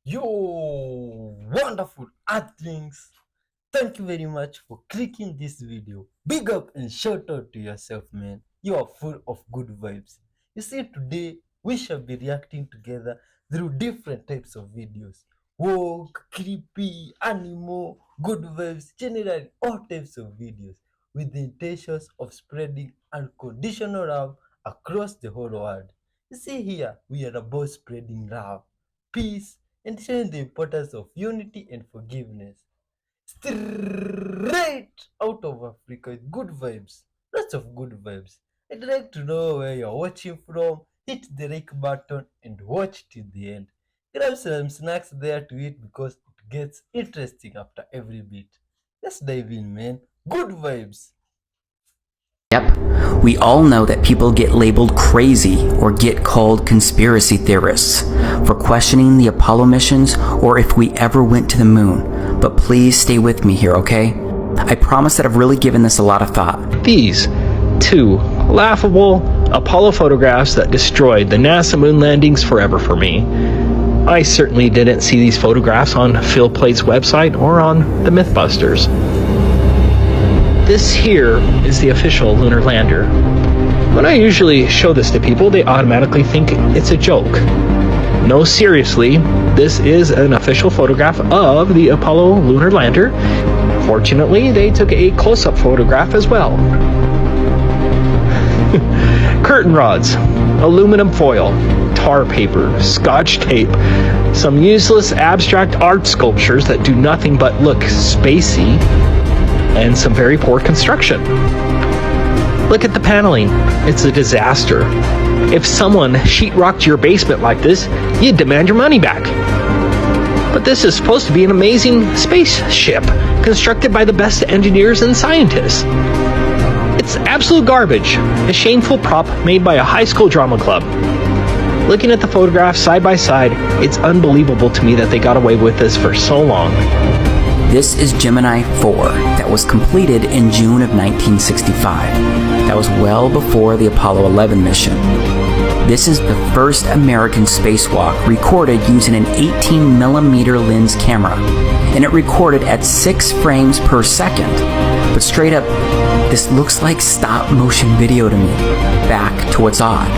Yo, wonderful earthlings. Thank you very much for clicking this video. Big up and shout out to yourself, man. You are full of good vibes. You see, today we shall be reacting together through different types of videos. Woke, creepy, animal, good vibes, generally all types of videos with the intentions of spreading unconditional love across the whole world. You see, here we are about spreading love, peace, and showing the importance of unity and forgiveness. Straight out of Africa with good vibes. Lots of good vibes. I'd like to know where you're watching from. Hit the like button and watch till the end. Grab some snacks there to eat because it gets interesting after every bit. Let's dive in, man. Good vibes. Yep, we all know that people get labeled crazy or get called conspiracy theorists for questioning the Apollo missions or if we ever went to the moon. But please stay with me here, okay? I promise that I've really given this a lot of thought. These two laughable Apollo photographs that destroyed the NASA moon landings forever for me. I certainly didn't see these photographs on Phil Plate's website or on the Mythbusters. This here is the official lunar lander. When I usually show this to people, they automatically think it's a joke. No, seriously, this is an official photograph of the Apollo lunar lander. Fortunately, they took a close-up photograph as well. Curtain rods, aluminum foil, tar paper, scotch tape, some useless abstract art sculptures that do nothing but look spacey, and some very poor construction. Look at the paneling. It's a disaster. If someone sheetrocked your basement like this, you'd demand your money back. But this is supposed to be an amazing spaceship constructed by the best engineers and scientists. It's absolute garbage. A shameful prop made by a high school drama club. Looking at the photographs side by side, it's unbelievable to me that they got away with this for so long. This is Gemini 4 that was completed in June of 1965. That was well before the Apollo 11 mission. This is the first American spacewalk recorded using an 18mm lens camera, and it recorded at 6 frames per second. But straight up, this looks like stop motion video to me, back to what's odd.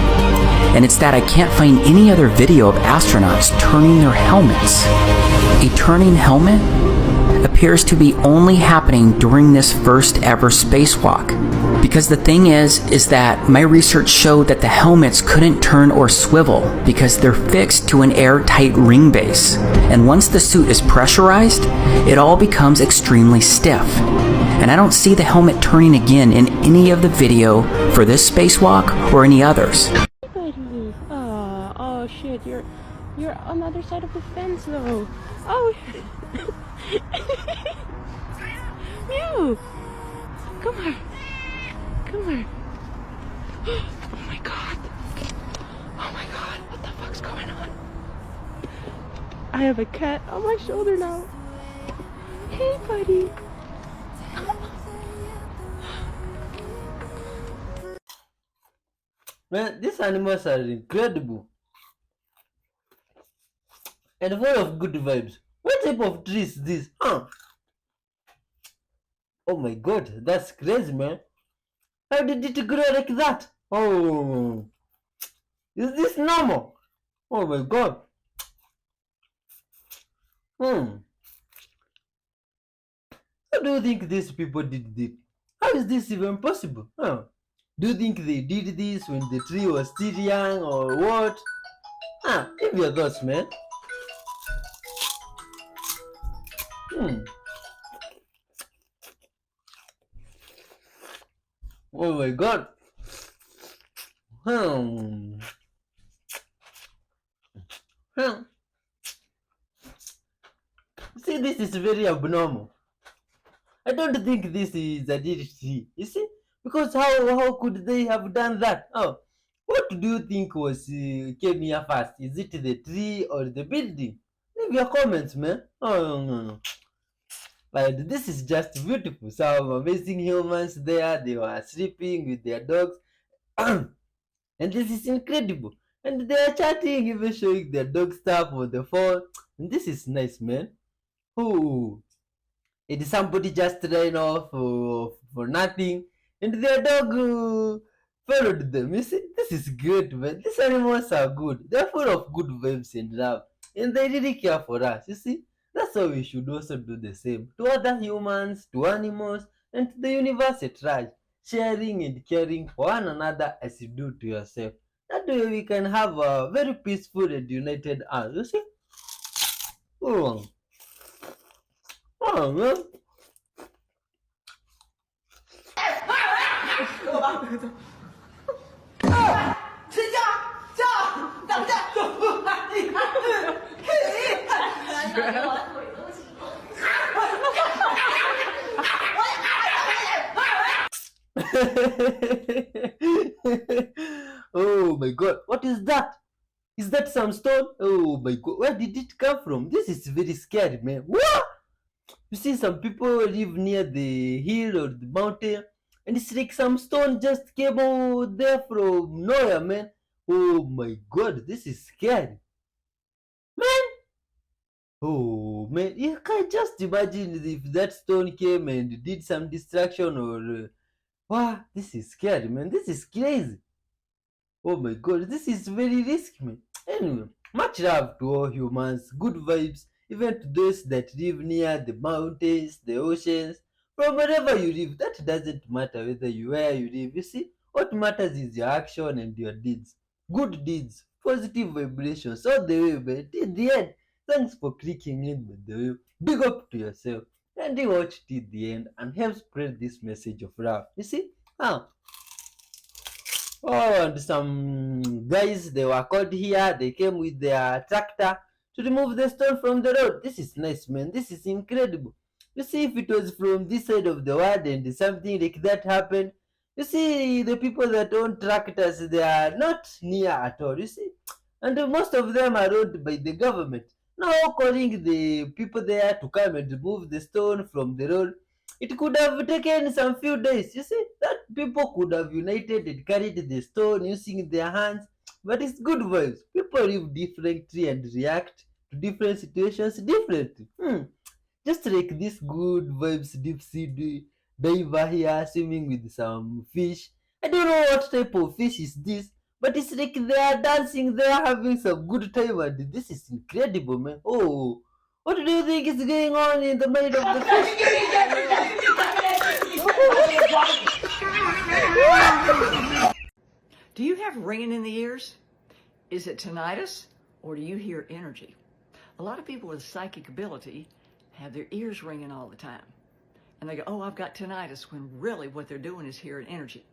And it's that I can't find any other video of astronauts turning their helmets. A turning helmet appears to be only happening during this first ever spacewalk. Because the thing is that my research showed that the helmets couldn't turn or swivel because they're fixed to an airtight ring base. And once the suit is pressurized, it all becomes extremely stiff. And I don't see the helmet turning again in any of the video for this spacewalk or any others. Oh shit, you're on the other side of the fence though. Oh Mew! Come here. Come here. Oh my god. Oh my god, what the fuck's going on? I have a cat on my shoulder now. Hey buddy. Man, these animals are incredible and full of good vibes. What type of tree is this? Huh? Oh my god, that's crazy, man. How did it grow like that? Oh, is this normal? Oh my god. How do you think these people did this? How is this even possible? Huh? Do you think they did this when the tree was still young or what? Give your thoughts, man. Oh my god. See, this is very abnormal. I don't think this is a DHT. You see? Because how could they have done that? Oh, what do you think was came here first? Is it the tree or the building? Leave your comments, man. Oh no. But this is just beautiful. Some amazing humans there. They were sleeping with their dogs. And this is incredible. And they are chatting, even showing their dog stuff on the phone. And this is nice, man. Oh, it is somebody just ran off for nothing, and their dog followed them. You see, this is great, man. These animals are good. They're full of good vibes and love, and they really care for us. You see, that's how we should also do the same to other humans, to animals, and to the universe at large. Sharing and caring for one another as you do to yourself. That way we can have a very peaceful and united earth. You see? Oh, oh man. Oh my god, what is that? Is that some stone? Oh my god, where did it come from? This is very scary, man. What? You see, some people live near the hill or the mountain, and it's like some stone just came out there from nowhere, man. Oh my god, this is scary. Man, oh man, you can just imagine if that stone came and did some distraction or. Wow, this is scary, man. This is crazy. Oh my god, this is very risky, man. Anyway, much love to all humans, good vibes, even to those that live near the mountains, the oceans, from wherever you live. That doesn't matter whether you where you live. You see, what matters is your action and your deeds. Good deeds, positive vibrations all the way, man. In the end, thanks for clicking in, by the way. Big up to yourself. And you watch till the end and help spread this message of love. You see? Huh? Oh, and some guys, they were called here. They came with their tractor to remove the stone from the road. This is nice, man. This is incredible. You see, if it was from this side of the world and something like that happened, you see, the people that own tractors, they are not near at all. You see, and most of them are owned by the government. Now, calling the people there to come and remove the stone from the road, it could have taken some few days. You see, that people could have united and carried the stone using their hands. But it's good vibes. People live differently and react to different situations differently. Just like this good vibes deep sea diver here swimming with some fish. I don't know what type of fish is this, but it's like they are dancing, they are having some good time, and this is incredible, man. Oh, what do you think is going on in the mind of the fish? Do you have ringing in the ears? Is it tinnitus, or do you hear energy? A lot of people with psychic ability have their ears ringing all the time. And they go, oh, I've got tinnitus, when really what they're doing is hearing energy.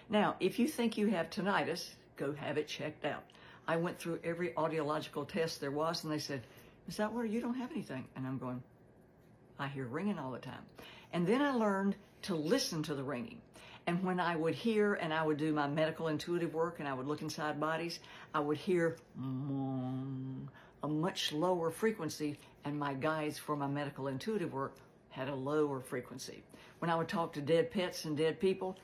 Now, if you think you have tinnitus, go have it checked out. I went through every audiological test there was, and they said, is that where you don't have anything? And I'm going, I hear ringing all the time. And then I learned to listen to the ringing. And when I would hear, and I would do my medical intuitive work, and I would look inside bodies, I would hear a much lower frequency, and my guides for my medical intuitive work had a lower frequency. When I would talk to dead pets and dead people,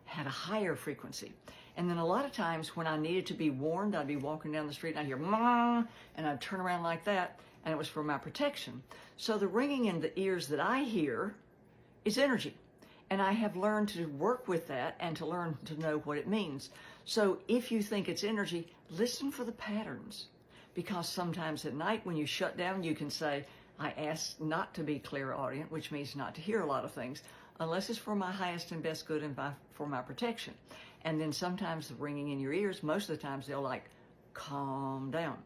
had a higher frequency. And then a lot of times when I needed to be warned, I'd be walking down the street and I'd hear and I'd turn around like that, and it was for my protection. So the ringing in the ears that I hear is energy. And I have learned to work with that and to learn to know what it means. So if you think it's energy, listen for the patterns. Because sometimes at night when you shut down, you can say, I ask not to be clairaudient, which means not to hear a lot of things, unless it's for my highest and best good and for my protection. And then sometimes the ringing in your ears, most of the times they'll like, calm down.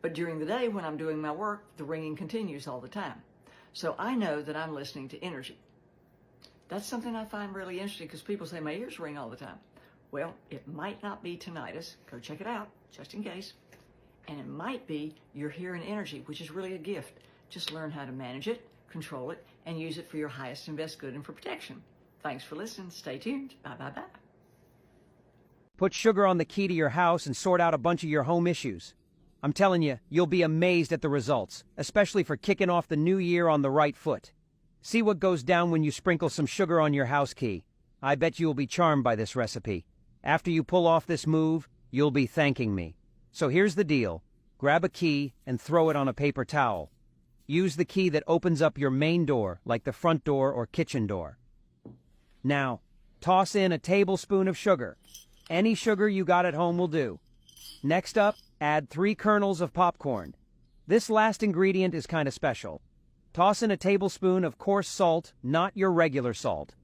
But during the day when I'm doing my work, the ringing continues all the time. So I know that I'm listening to energy. That's something I find really interesting because people say my ears ring all the time. Well, it might not be tinnitus. Go check it out, just in case. And it might be you're hearing energy, which is really a gift. Just learn how to manage it, control it, and use it for your highest and best good and for protection. Thanks for listening. Stay tuned. Bye-bye-bye. Put sugar on the key to your house and sort out a bunch of your home issues. I'm telling you, you'll be amazed at the results, especially for kicking off the new year on the right foot. See what goes down when you sprinkle some sugar on your house key. I bet you will be charmed by this recipe. After you pull off this move, you'll be thanking me. So here's the deal. Grab a key and throw it on a paper towel. Use the key that opens up your main door, like the front door or kitchen door. Now, toss in a tablespoon of sugar. Any sugar you got at home will do. Next up, add 3 kernels of popcorn. This last ingredient is kind of special. Toss in a tablespoon of coarse salt, not your regular salt.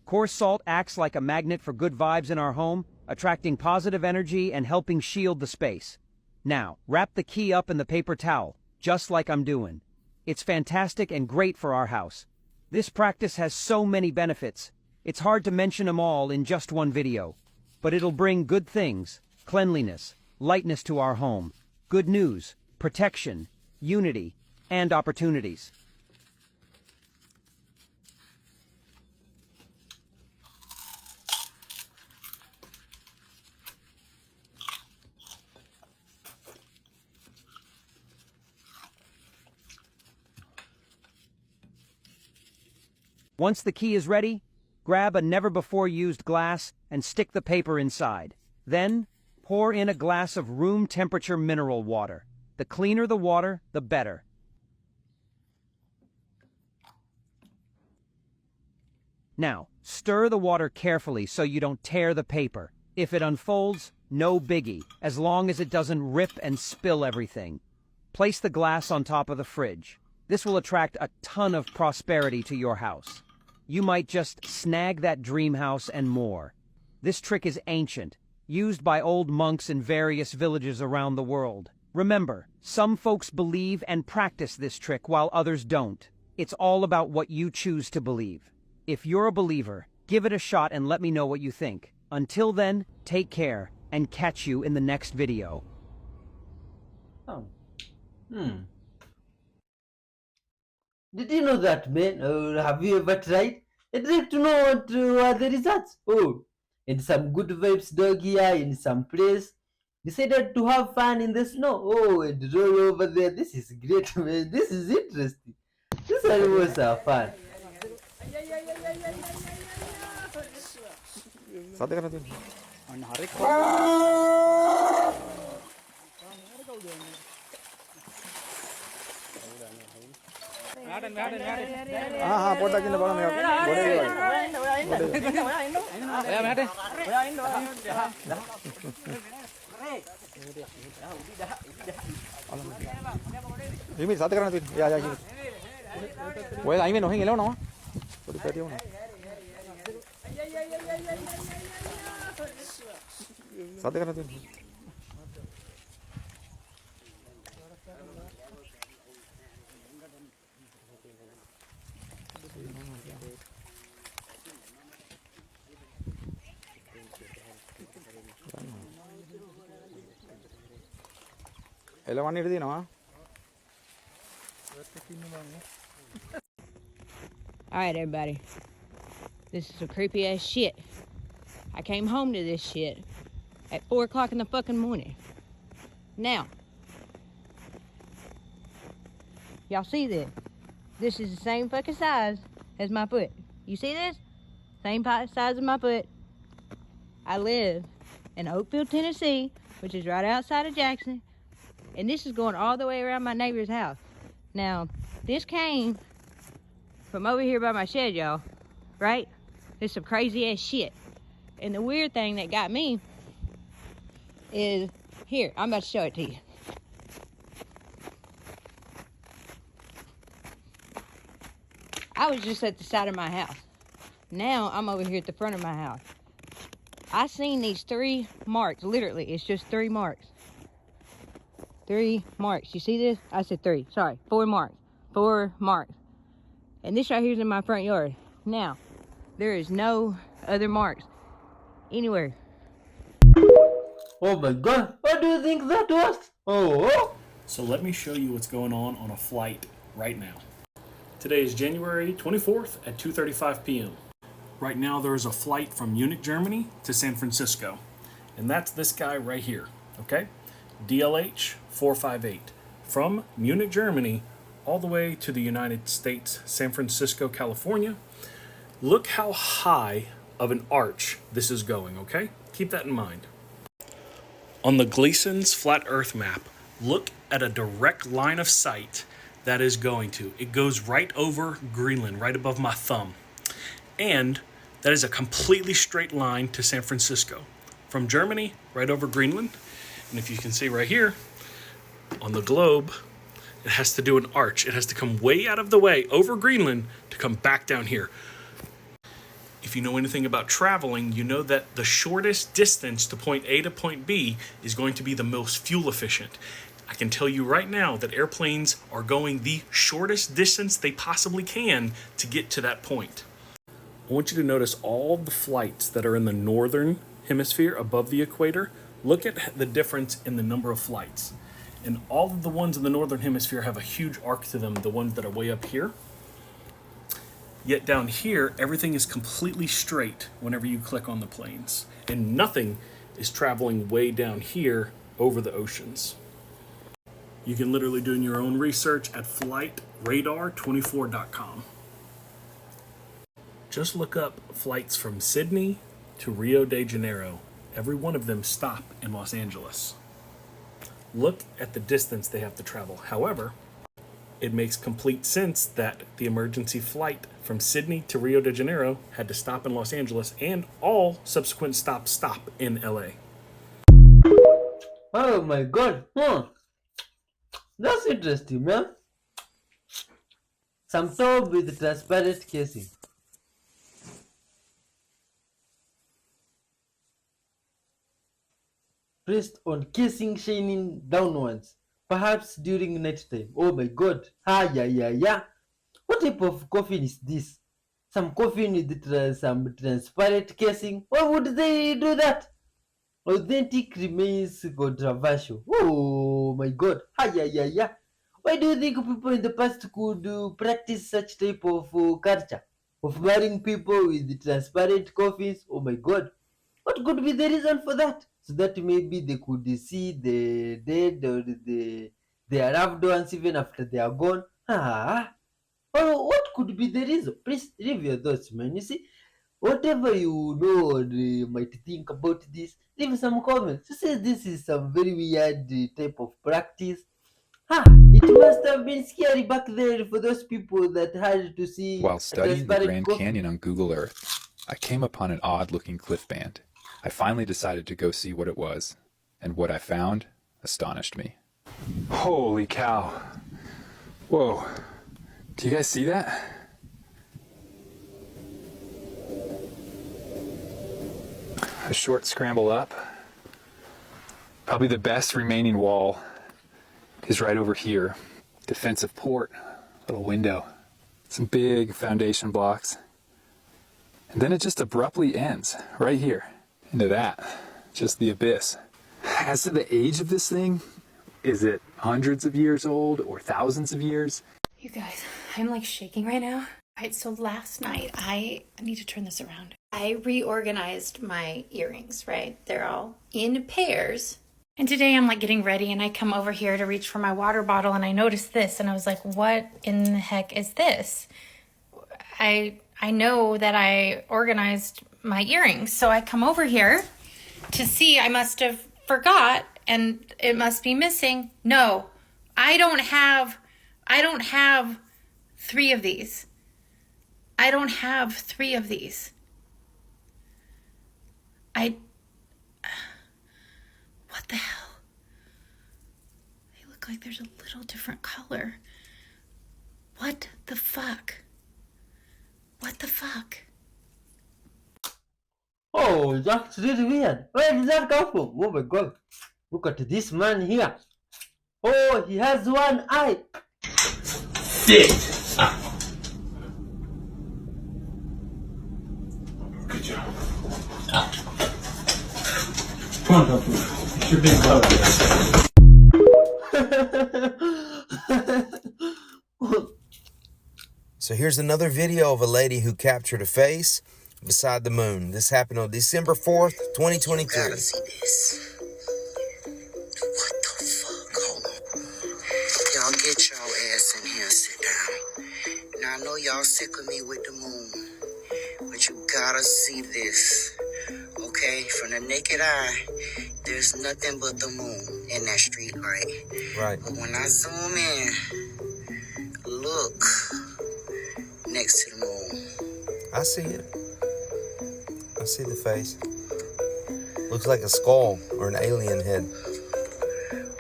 Coarse salt acts like a magnet for good vibes in our home, attracting positive energy and helping shield the space. Now, wrap the key up in the paper towel, just like I'm doing. It's fantastic and great for our house. This practice has so many benefits. It's hard to mention them all in just one video. But it'll bring good things, cleanliness, lightness to our home, good news, protection, unity, and opportunities. Once the key is ready, grab a never-before-used glass and stick the paper inside. Then, pour in a glass of room-temperature mineral water. The cleaner the water, the better. Now, stir the water carefully so you don't tear the paper. If it unfolds, no biggie, as long as it doesn't rip and spill everything. Place the glass on top of the fridge. This will attract a ton of prosperity to your house. You might just snag that dream house and more. This trick is ancient, used by old monks in various villages around the world. Remember, some folks believe and practice this trick while others don't. It's all about what you choose to believe. If you're a believer, give it a shot and let me know what you think. Until then, take care and catch you in the next video. Oh. Did you know that, man? Have you ever tried? I'd like to know what are the results. Oh, in some good vibes dog here in some place decided to have fun in the snow. Oh, and roll over there. This is great, man. This is interesting. These animals are fun. हाँ पोटा किने बड़ा में बड़े ini satu kan tu ya ya ini boleh lah ini noh ini lewa noh boleh pergi mana satu kan tu Elevan ini no. Alright, everybody. This is some creepy ass shit. I came home to this shit at 4 o'clock in the fucking morning. Now, y'all see this? This is the same fucking size as my foot. You see this? Same size as my foot. I live in Oakville, Tennessee, which is right outside of Jackson. And this is going all the way around my neighbor's house. Now, this came from over here by my shed, y'all. Right? It's some crazy ass shit. And the weird thing that got me is, here, I'm about to show it to you. I was just at the side of my house. Now I'm over here at the front of my house. I seen these 3 marks, literally, it's just 3 marks. 3 marks, you see this? I said 3, sorry, 4 marks. 4 marks. And this right here is in my front yard. Now, there is no other marks anywhere. Oh my god, what do you think that was? Oh. So let me show you what's going on a flight right now. Today is January 24th at 2:35 p.m. Right now there is a flight from Munich, Germany to San Francisco. And that's this guy right here, okay? DLH 458. From Munich, Germany, all the way to the United States, San Francisco, California. Look how high of an arch this is going, okay? Keep that in mind. On the Gleason's flat Earth map, look at a direct line of sight that is going to. It goes right over Greenland, right above my thumb. And that is a completely straight line to San Francisco. From Germany, right over Greenland. And if you can see right here, on the globe, it has to do an arch. It has to come way out of the way over Greenland to come back down here. If you know anything about traveling, you know that the shortest distance to point A to point B is going to be the most fuel efficient. I can tell you right now that airplanes are going the shortest distance they possibly can to get to that point. I want you to notice all the flights that are in the northern hemisphere above the equator. Look at the difference in the number of flights. And all of the ones in the northern hemisphere have a huge arc to them, the ones that are way up here. Yet down here, everything is completely straight whenever you click on the planes. And nothing is traveling way down here over the oceans. You can literally do your own research at flightradar24.com. Just look up flights from Sydney to Rio de Janeiro. Every one of them stop in Los Angeles. Look at the distance they have to travel. However, it makes complete sense that the emergency flight from Sydney to Rio de Janeiro had to stop in Los Angeles, and all subsequent stops stop in LA. Oh my god. That's interesting, man. Some top with transparent casing. Pressed on casing shining downwards. Perhaps during night time. Oh my god. Yeah. What type of coffin is this? Some coffin with some transparent casing? Why would they do that? Authentic remains controversial. Oh my god. Yeah. Why do you think people in the past could practice such type of culture? Of burying people with transparent coffins? Oh my god. What could be the reason for that? So that maybe they could see the dead or their loved ones even after they are gone. Or what could be the reason? Please leave your thoughts, man. You see, whatever you know or you might think about this, leave some comments. You say this is some very weird type of practice. It must have been scary back there for those people that had to see. While studying the Grand Canyon on Google Earth, I came upon an odd-looking cliff band. I finally decided to go see what it was, and what I found astonished me. Holy cow. Whoa. Do you guys see that? A short scramble up. Probably the best remaining wall is right over here. Defensive port, little window, some big foundation blocks. And then it just abruptly ends right here into that, just the abyss. As to the age of this thing, is it hundreds of years old or thousands of years? You guys, I'm like shaking right now. All right, so last night, I need to turn this around. I reorganized my earrings, right? They're all in pairs. And today I'm like getting ready and I come over here to reach for my water bottle and I noticed this and I was like, what in the heck is this? I know that I organized my earrings. So I come over here to see. I must have forgot and it must be missing. No, I don't have 3 of these. I don't have 3 of these. What the hell? They look like there's a little different color. What the fuck? What the fuck? Oh, that's really weird. Where did that come from? Oh my god. Look at this man here. Oh, he has one eye. Shit. Good job. Come on, Doctor. It's your big brother. So here's another video of a lady who captured a face beside the moon. This happened on December 4th, 2023. You gotta see this. What the fuck? Hold on. Y'all get y'all ass in here and sit down. Now I know y'all sick of me with the moon, but you gotta see this. Okay, from the naked eye, there's nothing but the moon in that street light. Right. But when I zoom in, look next to the moon. I see it. I see the face. Looks like a skull or an alien head.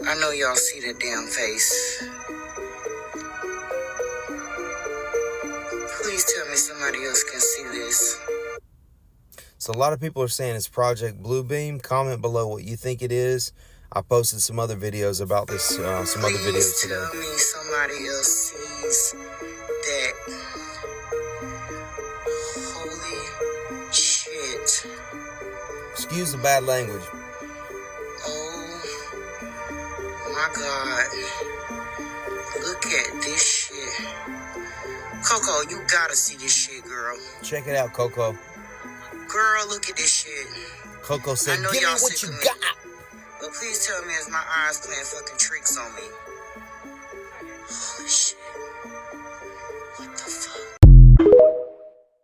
I know y'all see that damn face. Please tell me somebody else can see this. So a lot of people are saying it's Project Bluebeam. Comment below what you think it is. I posted some other videos about this, some other videos today. Tell me somebody else sees that. Holy shit. Excuse the bad language. Oh my God. Look at this shit. Coco, you gotta see this shit, girl. Check it out, Coco. Girl, look at this shit. Coco said, I know give me y'all what sick you of me. got. But please tell me, is my eyes playing fucking tricks on me? Holy shit. What the fuck?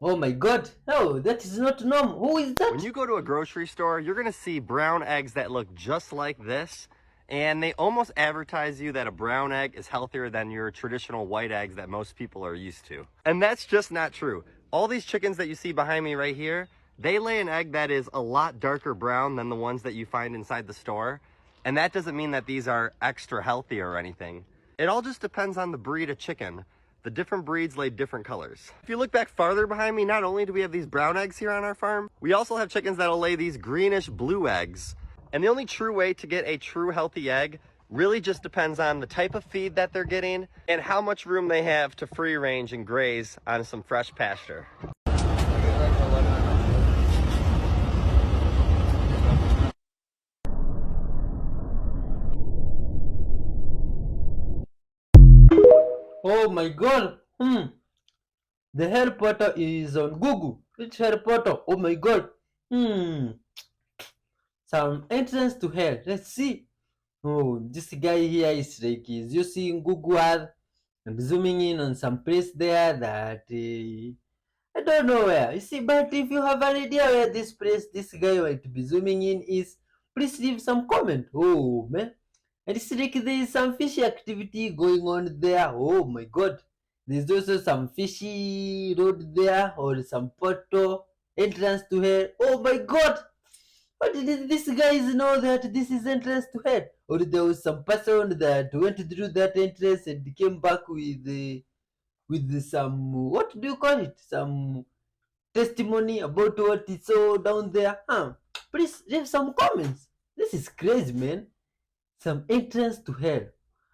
Oh my god. Oh, that is not normal. Who is that? When you go to a grocery store, you're gonna see brown eggs that look just like this, and they almost advertise you that a brown egg is healthier than your traditional white eggs that most people are used to. And that's just not true. All these chickens that you see behind me right here, they lay an egg that is a lot darker brown than the ones that you find inside the store. And that doesn't mean that these are extra healthy or anything. It all just depends on the breed of chicken. The different breeds lay different colors. If you look back farther behind me, not only do we have these brown eggs here on our farm, we also have chickens that'll lay these greenish blue eggs. And the only true way to get a true healthy egg really just depends on the type of feed that they're getting and how much room they have to free range and graze on some fresh pasture. Oh my god. The Harry Potter is on Google. Which Harry Potter? Oh my god. Some entrance to hell. Let's see. Oh, this guy here is like he's using Google Earth and zooming in on some place there that I don't know where. You see, but if you have an idea where this place this guy might be zooming in is, please leave some comment. Oh man. And it's like there is some fishy activity going on there. Oh my god. There's also some fishy road there or some portal entrance to hell. Oh my god. But did these guys know that this is entrance to hell? Or there was some person that went through that entrance and came back with some, what do you call it? Some testimony about what he saw down there. Please leave some comments. This is crazy, man. Some entrance to hell.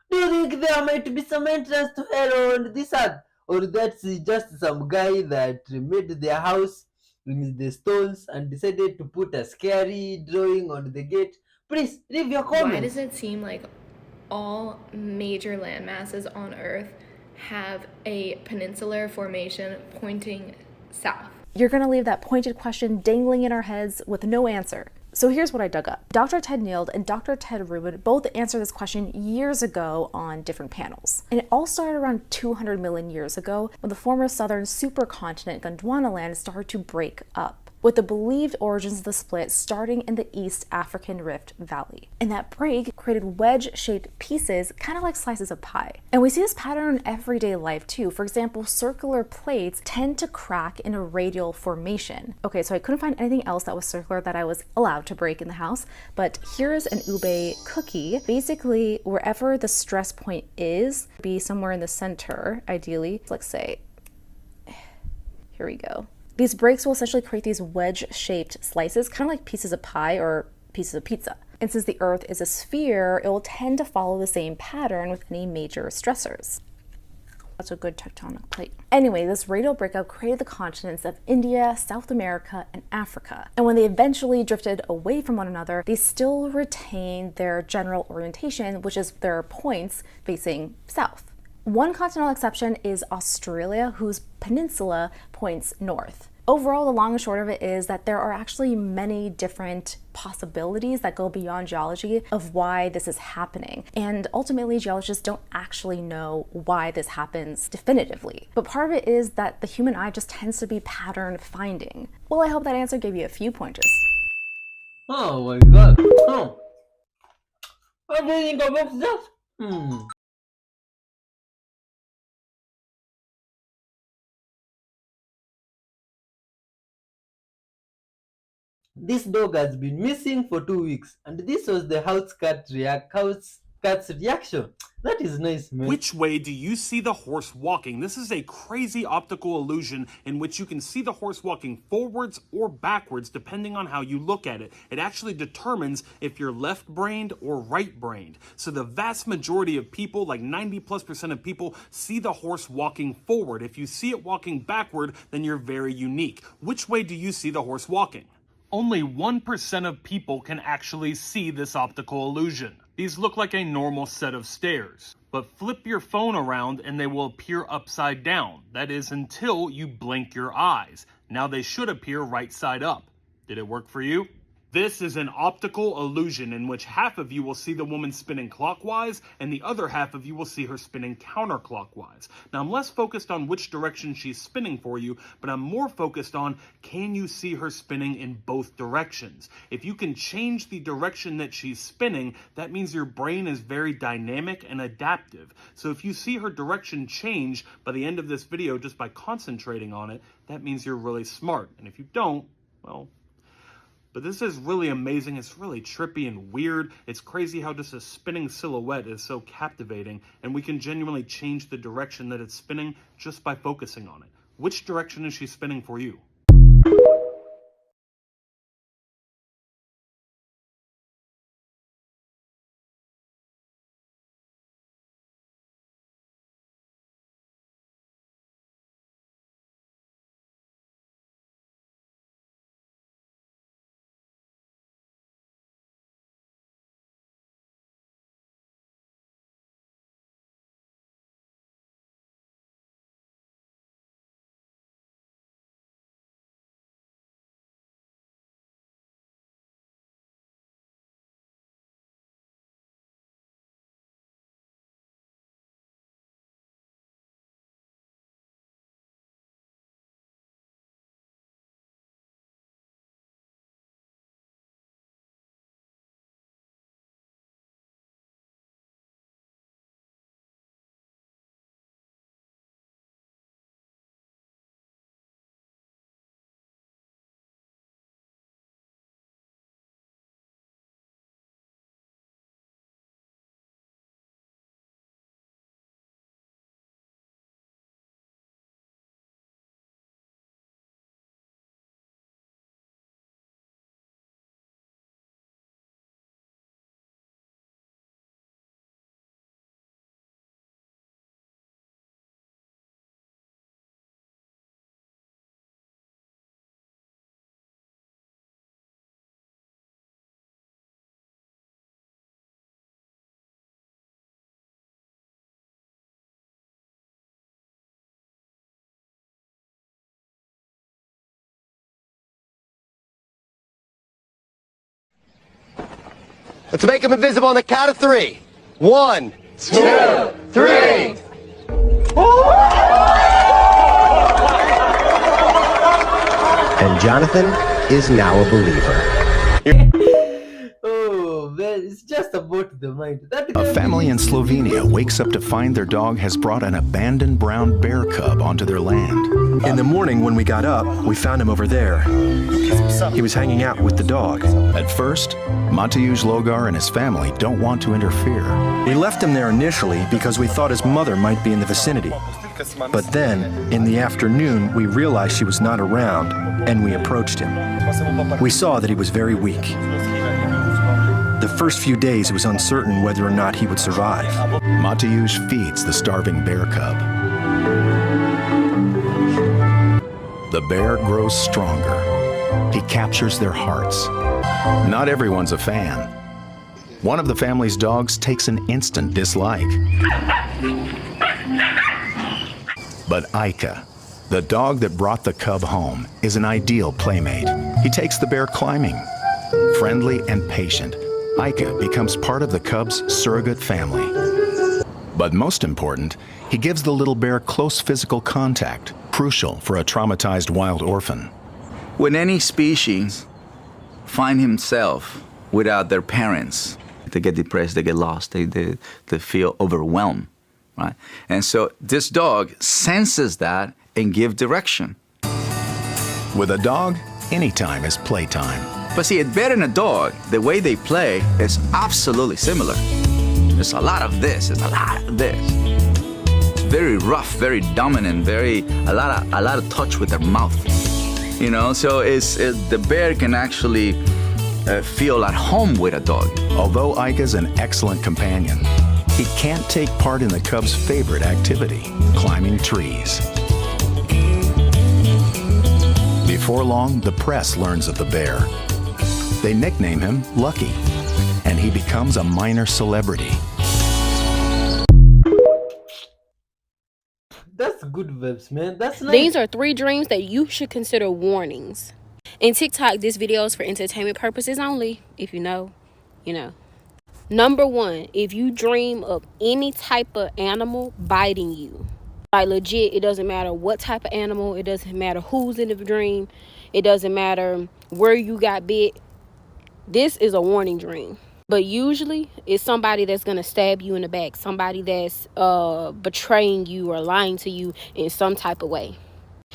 Do you think there might be some entrance to hell on this earth? Or that's just some guy that made their house with the stones and decided to put a scary drawing on the gate? Please leave your comments. Why does it seem like all major land masses on Earth have a peninsular formation pointing south? You're gonna leave that pointed question dangling in our heads with no answer. So here's what I dug up. Dr. Ted Neild and Dr. Ted Rubin both answered this question years ago on different panels. And it all started around 200 million years ago when the former southern supercontinent Gondwanaland started to break up, with the believed origins of the split starting in the East African Rift Valley. And that break created wedge-shaped pieces, kind of like slices of pie. And we see this pattern in everyday life too. For example, circular plates tend to crack in a radial formation. Okay, so I couldn't find anything else that was circular that I was allowed to break in the house, but here's an ube cookie. Basically, wherever the stress point is, be somewhere in the center, ideally. Let's say, here we go. These breaks will essentially create these wedge-shaped slices, kind of like pieces of pie or pieces of pizza. And since the Earth is a sphere, it will tend to follow the same pattern with any major stressors. That's a good tectonic plate. Anyway, this radial breakup created the continents of India, South America, and Africa. And when they eventually drifted away from one another, they still retained their general orientation, which is their points facing south. One continental exception is Australia, whose peninsula points north. Overall, the long and short of it is that there are actually many different possibilities that go beyond geology of why this is happening. And ultimately, geologists don't actually know why this happens definitively. But part of it is that the human eye just tends to be pattern finding. Well, I hope that answer gave you a few pointers. Oh my god. Oh. What do you think about that? This dog has been missing for 2 weeks, and this was the cat's reaction. That is nice, man. Which way do you see the horse walking? This is a crazy optical illusion in which you can see the horse walking forwards or backwards depending on how you look at it. It actually determines if you're left-brained or right-brained. So the vast majority of people, like 90+% of people, see the horse walking forward. If you see it walking backward, then you're very unique. Which way do you see the horse walking? Only 1% of people can actually see this optical illusion. These look like a normal set of stairs, but flip your phone around and they will appear upside down. That is until you blink your eyes. Now they should appear right side up. Did it work for you? This is an optical illusion in which half of you will see the woman spinning clockwise and the other half of you will see her spinning counterclockwise. Now I'm less focused on which direction she's spinning for you, but I'm more focused on can you see her spinning in both directions? If you can change the direction that she's spinning, that means your brain is very dynamic and adaptive. So if you see her direction change by the end of this video just by concentrating on it, that means you're really smart. And if you don't, well... But this is really amazing. It's really trippy and weird. It's crazy how just a spinning silhouette is so captivating, and we can genuinely change the direction that it's spinning just by focusing on it. Which direction is she spinning for you? Let's make him invisible on the count of 3. 1, 2, 3. And Jonathan is now a believer. Oh man, it's just about the mind. A family in Slovenia wakes up to find their dog has brought an abandoned brown bear cub onto their land. In the morning when we got up, we found him over there. He was hanging out with the dog. At first, Mateusz Logar and his family don't want to interfere. We left him there initially because we thought his mother might be in the vicinity. But then, in the afternoon, we realized she was not around, and we approached him. We saw that he was very weak. The first few days it was uncertain whether or not he would survive. Mateusz feeds the starving bear cub. The bear grows stronger. He captures their hearts. Not everyone's a fan. One of the family's dogs takes an instant dislike. But Ica, the dog that brought the cub home, is an ideal playmate. He takes the bear climbing. Friendly and patient, Ica becomes part of the cub's surrogate family. But most important, he gives the little bear close physical contact, crucial for a traumatized wild orphan. When any species find himself without their parents. They get depressed, they get lost, they feel overwhelmed, right? And so this dog senses that and gives direction. With a dog, anytime is playtime. But see, a bear and a dog, the way they play is absolutely similar. There's a lot of this, there's a lot of this. Very rough, very dominant, a lot of touch with their mouth. You know, so the bear can actually feel at home with a dog. Although Ika's an excellent companion, he can't take part in the cub's favorite activity, climbing trees. Before long, the press learns of the bear. They nickname him Lucky, and he becomes a minor celebrity. That's good vibes, man. That's nice. These are 3 dreams that you should consider warnings. In TikTok, this video is for entertainment purposes only. If you know, you know. Number 1, if you dream of any type of animal biting you, like legit, it doesn't matter what type of animal, it doesn't matter who's in the dream, it doesn't matter where you got bit, this is a warning dream. But usually it's somebody that's going to stab you in the back, somebody that's betraying you or lying to you in some type of way.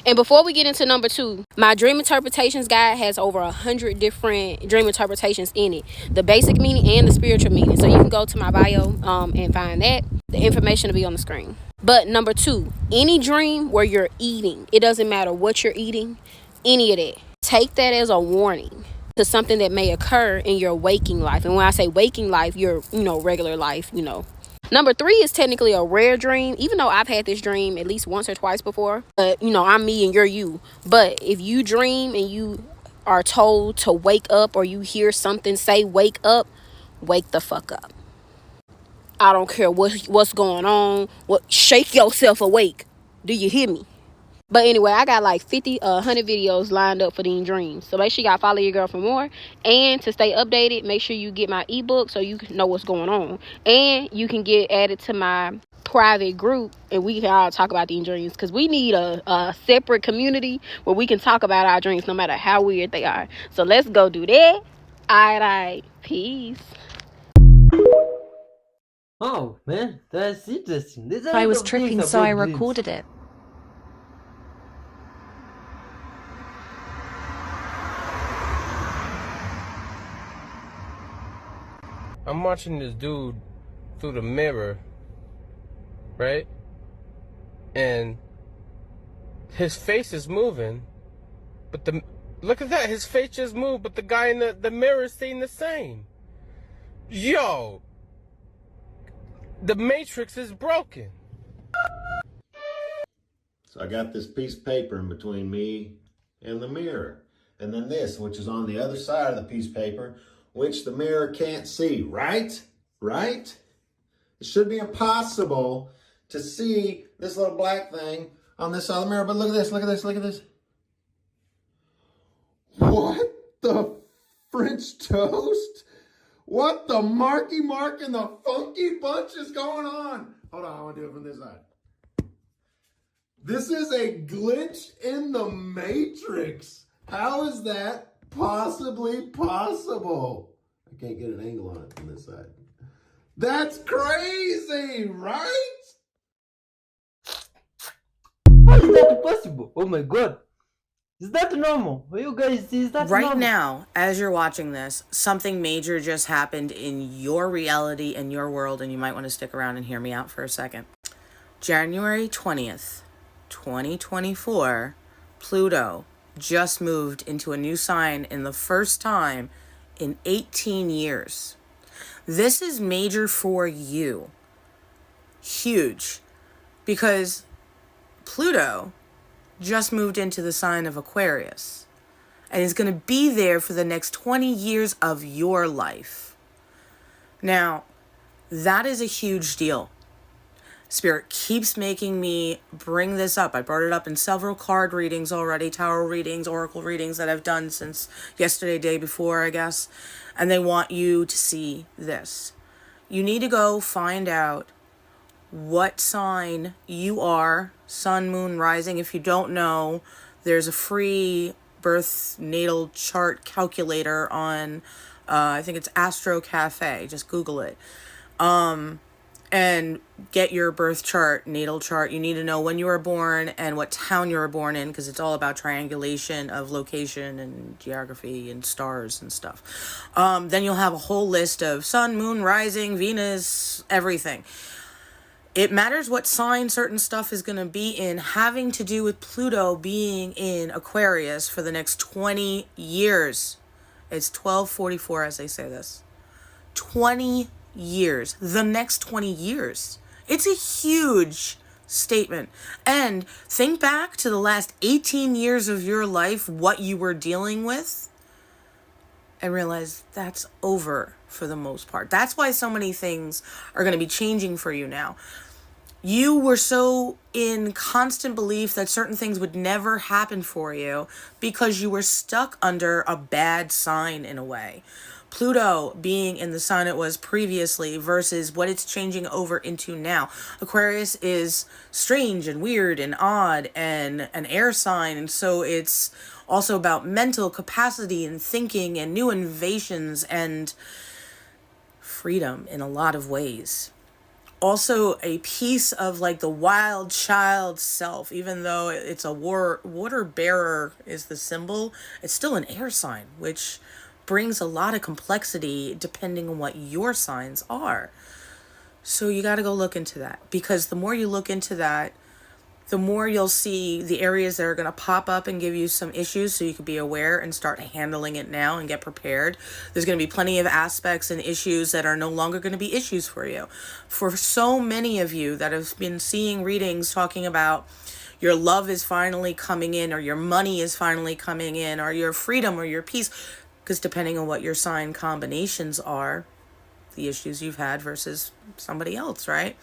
And before we get into number 2, my dream interpretations guide has over 100 different dream interpretations in it. The basic meaning and the spiritual meaning. So you can go to my bio and find that. The information will be on the screen. But number 2, any dream where you're eating, it doesn't matter what you're eating, any of that. Take that as a warning to something that may occur in your waking life. And when I say waking life, your, regular life, Number 3 is technically a rare dream, even though I've had this dream at least once or twice before. But, I'm me and you're you. But if you dream and you are told to wake up, or you hear something say wake up, wake the fuck up. I don't care what's going on. Shake yourself awake. Do you hear me? But anyway, I got like 100 videos lined up for these dreams. So make sure y'all follow your girl for more. And to stay updated, make sure you get my ebook so you can know what's going on. And you can get added to my private group and we can all talk about these dreams. Because we need a separate community where we can talk about our dreams no matter how weird they are. So let's go do that. All right. Peace. Oh, man. That's interesting. I was tripping, so I recorded it. I'm watching this dude through the mirror, right? And his face is moving, but look at that, his face just moved, but the guy in the mirror is staying the same. Yo, the Matrix is broken. So I got this piece of paper in between me and the mirror. And then this, which is on the other side of the piece of paper, which the mirror can't see, right? Right? It should be impossible to see this little black thing on this side of the mirror, but look at this, look at this, look at this. What the French toast? What the Marky Mark and the Funky Bunch is going on? Hold on, I want to do it from this side. This is a glitch in the Matrix. How is that possibly possible? I can't get an angle on it from this side. That's crazy, right? How is that possible? Oh my god. Is that normal? You guys, is that right normal? now, as you're watching this, something major just happened in your reality and your world, and you might want to stick around and hear me out for a second. January 20th, 2024, Pluto just moved into a new sign in the first time in 18 years. This is major for you. Huge. Because Pluto just moved into the sign of Aquarius and is going to be there for the next 20 years of your life. Now, that is a huge deal. Spirit keeps making me bring this up. I brought it up in several card readings already, tarot readings, oracle readings that I've done since yesterday, day before, I guess. And they want you to see this. You need to go find out what sign you are, sun, moon, rising. If you don't know, there's a free birth natal chart calculator on, I think it's Astro Cafe. Just Google it. And get your birth chart, natal chart. You need to know when you were born and what town you were born in, because it's all about triangulation of location and geography and stars and stuff. Then you'll have a whole list of sun, moon, rising, Venus, everything. It matters what sign certain stuff is going to be in, having to do with Pluto being in Aquarius for the next 20 years. It's 1244 as they say this. 20 years. The next 20 years. It's a huge statement. And think back to the last 18 years of your life, what you were dealing with, and realize that's over for the most part. That's why so many things are going to be changing for you now. You were so in constant belief that certain things would never happen for you because you were stuck under a bad sign in a way. Pluto being in the sign it was previously versus what it's changing over into now. Aquarius is strange and weird and odd and an air sign, and so it's also about mental capacity and thinking and new innovations and freedom in a lot of ways. Also a piece of like the wild child self, even though it's a water bearer is the symbol, it's still an air sign, which brings a lot of complexity depending on what your signs are. So you got to go look into that, because the more you look into that, the more you'll see the areas that are going to pop up and give you some issues, so you can be aware and start handling it now and get prepared. There's going to be plenty of aspects and issues that are no longer going to be issues for you. For so many of you that have been seeing readings talking about your love is finally coming in, or your money is finally coming in, or your freedom or your peace, because depending on what your sign combinations are, the issues you've had versus somebody else, right?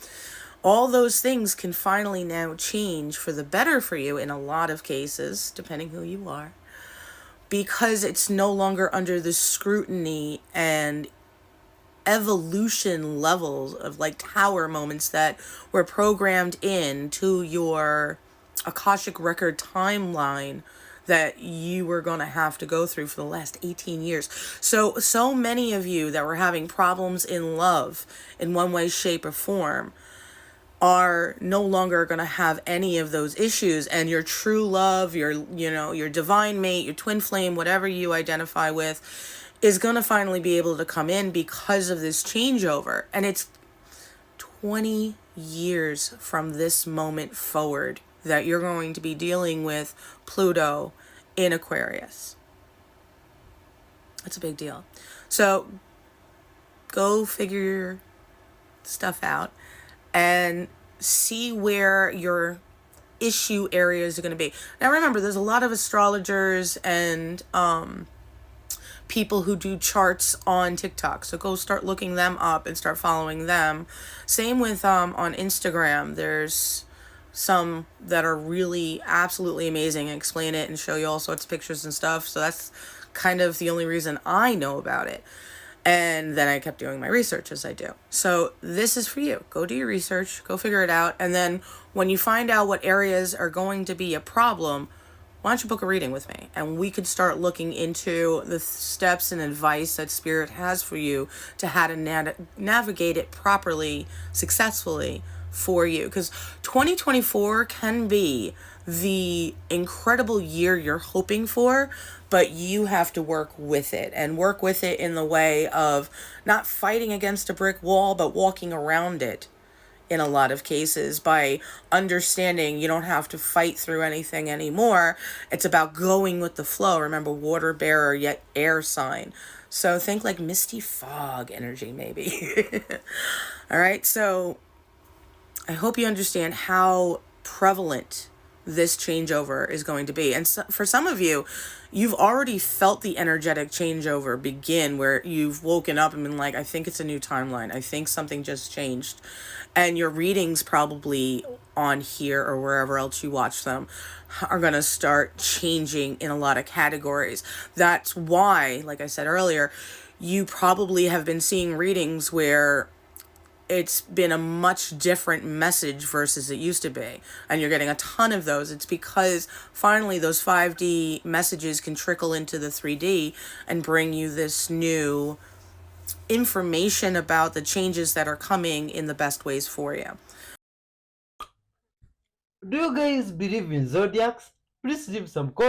All those things can finally now change for the better for you in a lot of cases, depending who you are, because it's no longer under the scrutiny and evolution levels of like tower moments that were programmed into your Akashic record timeline that you were going to have to go through for the last 18 years. So many of you that were having problems in love in one way, shape, or form are no longer going to have any of those issues, and your true love, your divine mate, your twin flame, whatever you identify with, is going to finally be able to come in because of this changeover. And it's 20 years from this moment forward that you're going to be dealing with Pluto in Aquarius. That's a big deal. So go figure your stuff out and see where your issue areas are going to be. Now remember, there's a lot of astrologers and people who do charts on TikTok. So go start looking them up and start following them. Same with on Instagram. There's some that are really absolutely amazing and explain it and show you all sorts of pictures and stuff. So that's kind of the only reason I know about it. And then I kept doing my research as I do. So this is for you. Go do your research, go figure it out. And then when you find out what areas are going to be a problem, why don't you book a reading with me? And we could start looking into the steps and advice that Spirit has for you to how to navigate it properly, successfully for you. Because 2024 can be the incredible year you're hoping for, but you have to work with it, and work with it in the way of not fighting against a brick wall, but walking around it in a lot of cases by understanding you don't have to fight through anything anymore. It's about going with the flow. Remember, water bearer yet air sign. So think like misty fog energy maybe. All right, so I hope you understand how prevalent this changeover is going to be. And so, for some of you, you've already felt the energetic changeover begin, where you've woken up and been like, I think it's a new timeline. I think something just changed. And your readings probably on here or wherever else you watch them are going to start changing in a lot of categories. That's why, like I said earlier, you probably have been seeing readings where it's been a much different message versus it used to be. And you're getting a ton of those. It's because finally those 5D messages can trickle into the 3D and bring you this new information about the changes that are coming in the best ways for you. Do you guys believe in zodiacs? Please leave some comments.